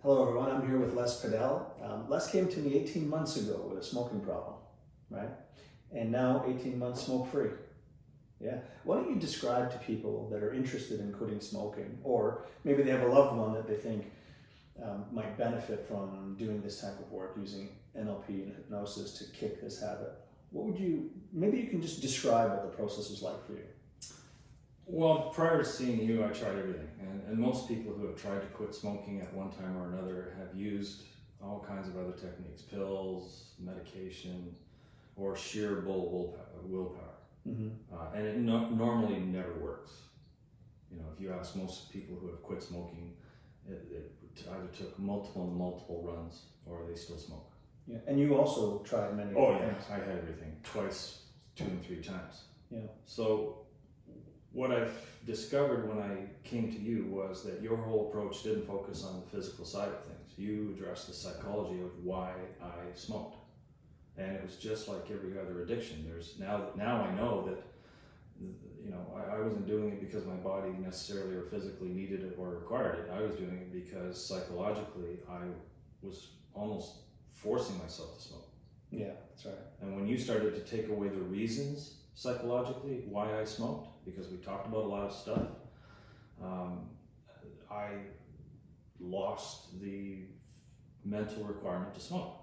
Hello everyone, I'm here with Les Peddell. Les came to me 18 months ago with a smoking problem, right? And now 18 months smoke-free. Yeah. Why don't you describe to people that are interested in quitting smoking, or maybe they have a loved one that they think might benefit from doing this type of work using NLP and hypnosis to kick this habit. Maybe you can just describe what the process was like for you. Well, prior to seeing you, I tried everything. And most people who have tried to quit smoking at one time or another have used all kinds of other techniques, pills, medication, or sheer willpower. Mm-hmm. And it normally never works. You know, if you ask most people who have quit smoking, it either took multiple runs or they still smoke. Yeah, and you also tried many Oh other yeah, things. I had everything, twice, 2 and 3 times. Yeah. So what I've discovered when I came to you was that your whole approach didn't focus on the physical side of things. You addressed the psychology of why I smoked. And it was just like every other addiction. Now I know that, you know, I wasn't doing it because my body necessarily or physically needed it or required it. I was doing it because psychologically I was almost forcing myself to smoke. Yeah, that's right. And when you started to take away the reasons psychologically why I smoked, because we talked about a lot of stuff, I lost the mental requirement to smoke.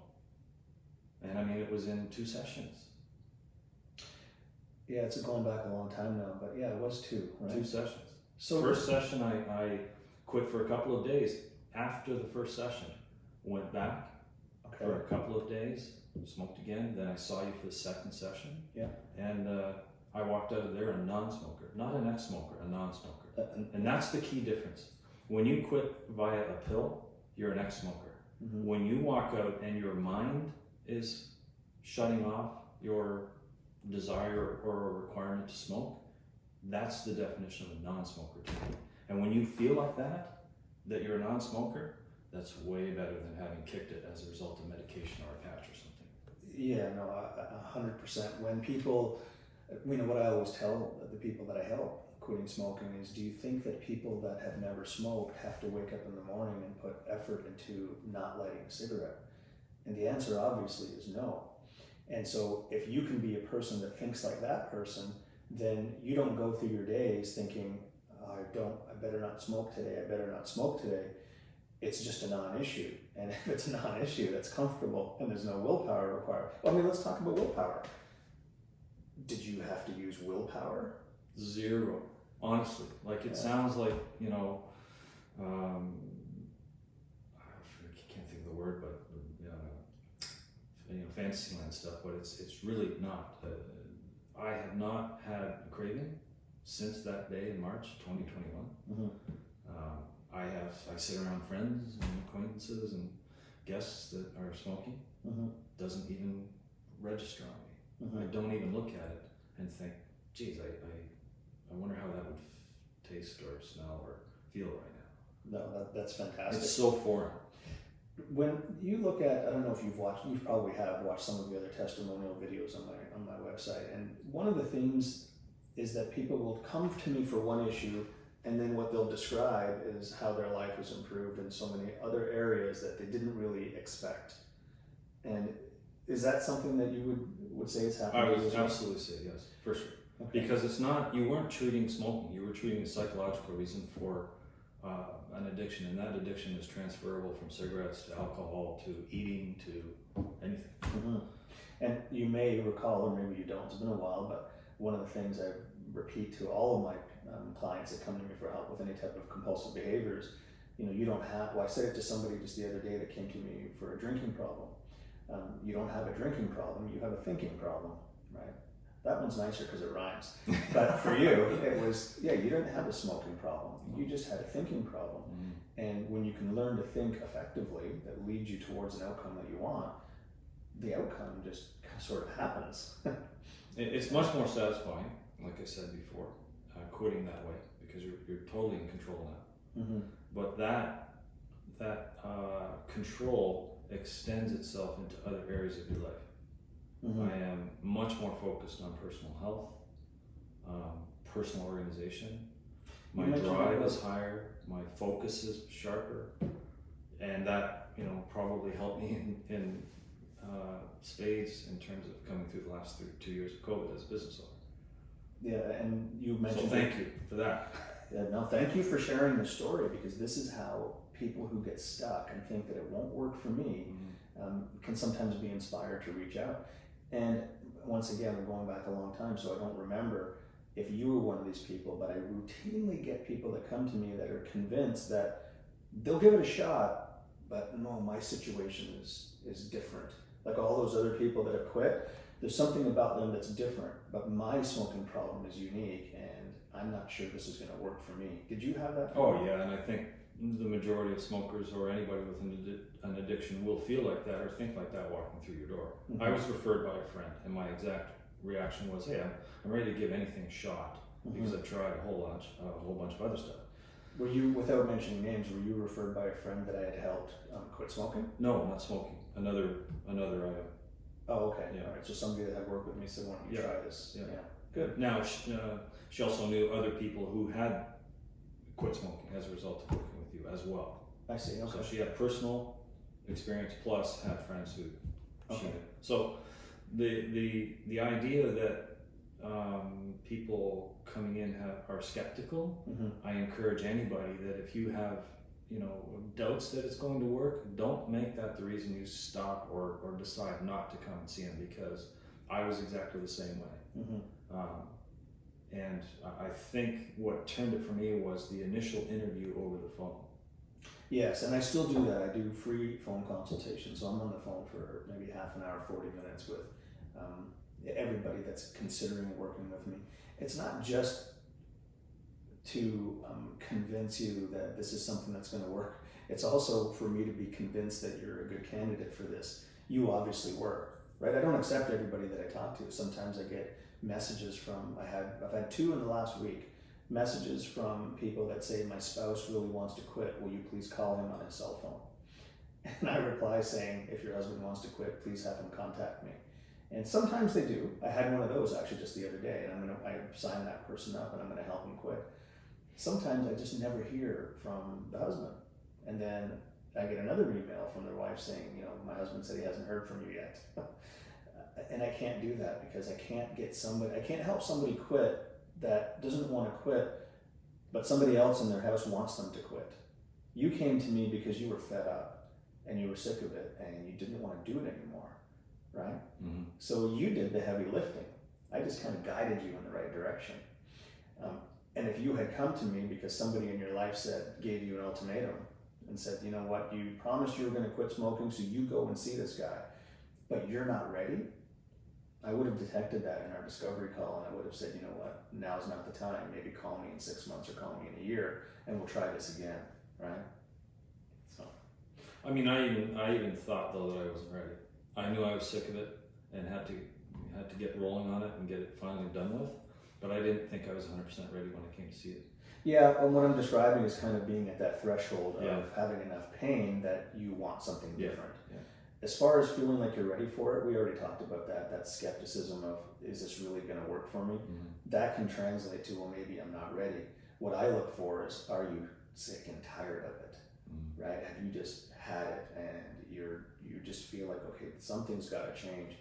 And I mean, it was in 2 sessions. Yeah, it's going back a long time now, but yeah, it was 2, right? 2 sessions. So First session, I quit for a couple of days. After the first session, went back for a couple of days, smoked again. Then I saw you for the second session. Yeah. And I walked out of there a non-smoker, not an ex-smoker, a non-smoker. And that's the key difference. When you quit via a pill, you're an ex-smoker. Mm-hmm. When you walk out and your mind is shutting off your desire or requirement to smoke, that's the definition of a non-smoker to me. And when you feel like that you're a non-smoker, that's way better than having kicked it as a result of medication or a patch or something. Yeah, no, 100%. When people, what I always tell the people that I help quitting smoking is, do you think that people that have never smoked have to wake up in the morning and put effort into not lighting a cigarette? And the answer obviously is no. And so if you can be a person that thinks like that person, then you don't go through your days thinking, I better not smoke today. It's just a non-issue. And if it's a non-issue, that's comfortable and there's no willpower required. Well, let's talk about willpower. Did you have to use willpower? 0, honestly. Like it sounds like, I can't think of the word, but fantasyland stuff, but it's really not. I have not had a craving since that day in March 2021. Mm-hmm. I sit around friends and acquaintances and guests that are smoking. Mm-hmm. Doesn't even register on me. Mm-hmm. I don't even look at it and think, geez, I wonder how that would taste or smell or feel right now. No, that's fantastic. It's so foreign. When you look at, I don't know if you probably have watched some of the other testimonial videos on my website, and one of the things is that people will come to me for one issue, and then what they'll describe is how their life has improved in so many other areas that they didn't really expect. And is that something that you would say is happening? I would absolutely say yes, for sure. Okay. Because you weren't treating smoking, you were treating a psychological reason for an addiction, and that addiction is transferable from cigarettes to alcohol to eating to anything. Mm-hmm. And you may recall, or maybe you don't, it's been a while, but one of the things I repeat to all of my clients that come to me for help with any type of compulsive behaviors, you don't have, I said it to somebody just the other day that came to me for a drinking problem. You don't have a drinking problem, you have a thinking problem, right? That one's nicer because it rhymes. But for you, it was, you didn't have a smoking problem. You just had a thinking problem. Mm-hmm. And when you can learn to think effectively that leads you towards an outcome that you want, the outcome just sort of happens. It's much more satisfying, like I said before, quitting that way, because you're totally in control now. Mm-hmm. But that control extends itself into other areas of your life. Mm-hmm. I am much more focused on personal health, personal organization. My drive is higher, my focus is sharper, and and that, you know, probably helped me in spades in terms of coming through the last 2 years of COVID as a business owner. Yeah, and you mentioned. So thank you for that. Yeah, no, thank you for sharing the story, because this is how people who get stuck and think that it won't work for me can sometimes be inspired to reach out. And once again, we're going back a long time, so I don't remember if you were one of these people, but I routinely get people that come to me that are convinced that they'll give it a shot, but no, my situation is different. Like all those other people that have quit, there's something about them that's different, but my smoking problem is unique, and I'm not sure this is going to work for me. Did you have that? Oh yeah, and I think the majority of smokers or anybody with an addiction will feel like that or think like that walking through your door. Mm-hmm. I was referred by a friend, and my exact reaction was, hey, I'm ready to give anything a shot, because I've tried a whole bunch of other stuff. Were you, without mentioning names, were you referred by a friend that I had helped quit smoking? No, not smoking. Another item. Oh, okay. Yeah. All right. So somebody that had worked with me said, why don't you try this? Yeah. Good. Now, she also knew other people who had quit smoking as a result of working with you as well. I see. Okay. So she had personal experience plus had friends who she knew. So the idea that people coming in are skeptical, I encourage anybody that if you have, you know, doubts that it's going to work, don't make that the reason you stop or decide not to come and see him, because I was exactly the same way. And I think what turned it for me was the initial interview over the phone. Yes, and I still do that. I do free phone consultations. So I'm on the phone for maybe half an hour, 40 minutes with everybody that's considering working with me. It's not just to convince you that this is something that's going to work. It's also for me to be convinced that you're a good candidate for this. You obviously were, right? I don't accept everybody that I talk to. Sometimes I get messages from, I've had 2 in the last week, messages from people that say, my spouse really wants to quit. Will you please call him on his cell phone? And I reply saying, if your husband wants to quit, please have him contact me. And sometimes they do. I had one of those actually just the other day, and I signed that person up and I'm going to help him quit. Sometimes I just never hear from the husband. And then I get another email from their wife saying, you know, my husband said he hasn't heard from you yet. And I can't do that, because I can't help somebody quit that doesn't want to quit, but somebody else in their house wants them to quit. You came to me because you were fed up and you were sick of it and you didn't want to do it anymore, right? So you did the heavy lifting. I just kind of guided you in the right direction. And if you had come to me because somebody in your life gave you an ultimatum and said, you know what, you promised you were going to quit smoking, so you go and see this guy, but you're not ready, I would have detected that in our discovery call, and I would have said, you know what, now's not the time. Maybe call me in 6 months or call me in a year, and we'll try this again, right? So, I mean, I even thought though that I wasn't ready. I knew I was sick of it and had to get rolling on it and get it finally done with, but I didn't think I was 100% ready when I came to see it. Yeah, and what I'm describing is kind of being at that threshold of having enough pain that you want something different. Yeah. As far as feeling like you're ready for it, we already talked about that skepticism of, is this really going to work for me? That can translate to, well, maybe I'm not ready. What I look for is, are you sick and tired of it, right? Have you just had it and you just feel like, okay, something's got to change.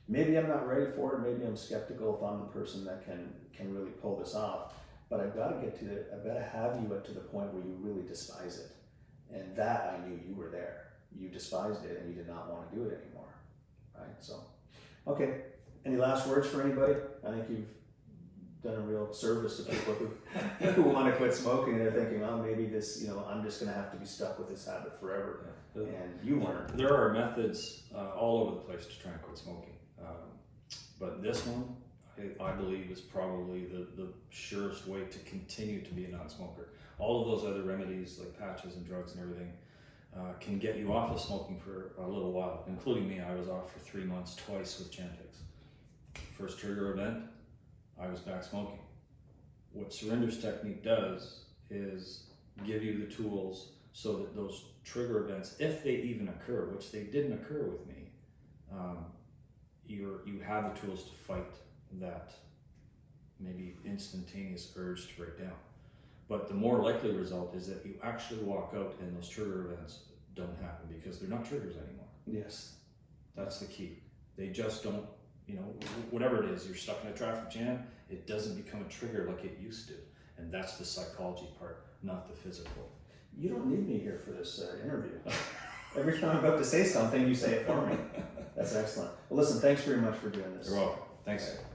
Maybe I'm not ready for it. Maybe I'm skeptical if I'm the person that can really pull this off. But I've got to have you to the point where you really despise it. And that I knew you were there. You despised it and you did not want to do it anymore, right? So, okay. Any last words for anybody? I think you've done a real service to people who want to quit smoking and they're thinking, oh, maybe this, I'm just going to have to be stuck with this habit forever. Yeah. And you weren't. There are methods all over the place to try and quit smoking. But this one, I believe, is probably the surest way to continue to be a non-smoker. All of those other remedies like patches and drugs and everything can get you off of smoking for a little while, including me. I was off for 3 months twice with Chantix. First trigger event, I was back smoking. What Surrender's technique does is give you the tools so that those trigger events, if they even occur, which they didn't occur with me, you have the tools to fight that maybe instantaneous urge to break down. But the more likely result is that you actually walk out and those trigger events don't happen. because they're not triggers anymore. Yes. That's the key. They just don't, you know, whatever it is, you're stuck in a traffic jam, it doesn't become a trigger like it used to. And that's the psychology part, not the physical. You don't need me here for this interview. Every time I'm about to say something, you say it for me. That's excellent. Well, listen, thanks very much for doing this. You're welcome. Thanks. Okay.